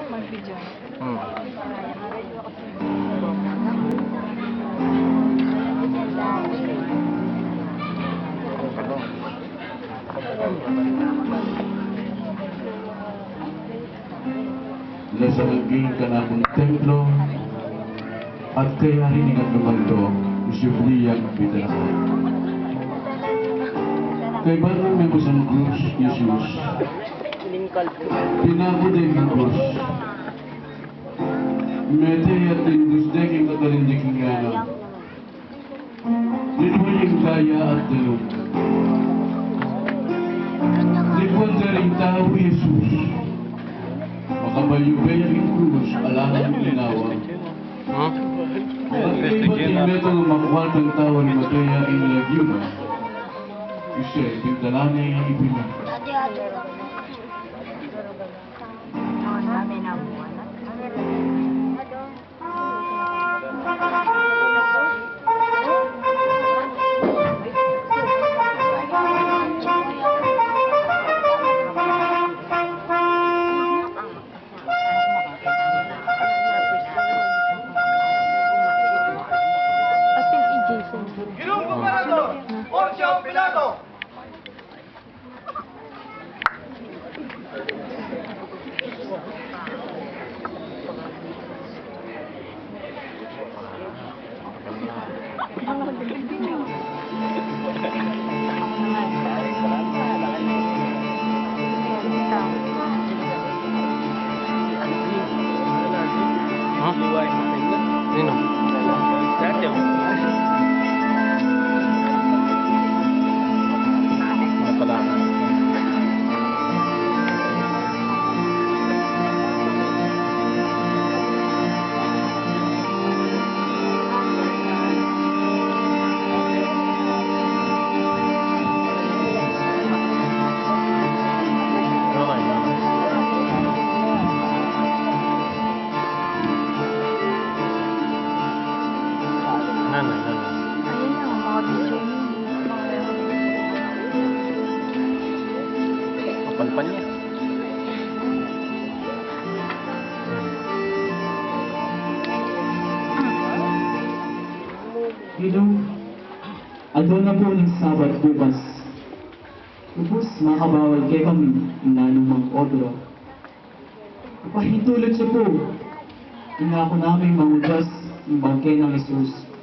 Mag-video. Nasa naging kanakong templo at kaya rin ang lumanto isyubliyang bitanako. Kay barang may kusang krus, Jesus, pinakudeng ang krus. Mete at indusdeng ang katalindiking gana. Linuwing kaya at tulog. Lipuan sa ring tao, Jesus. Makabayubay ang krus, alangan ng linawa. At iba't imetong makuha ng tao ni Mataya ang lagyuna. Isya, pintalanay ang ipinag. Ginong Gobernador, Poncio Pilato. Pan niya. Adto na po ng Sabat bukas. Ubus makabawal kay kami nanumang obra. Pahintulot siya po. Inako namin mangudas ng bangkay ng Jesus.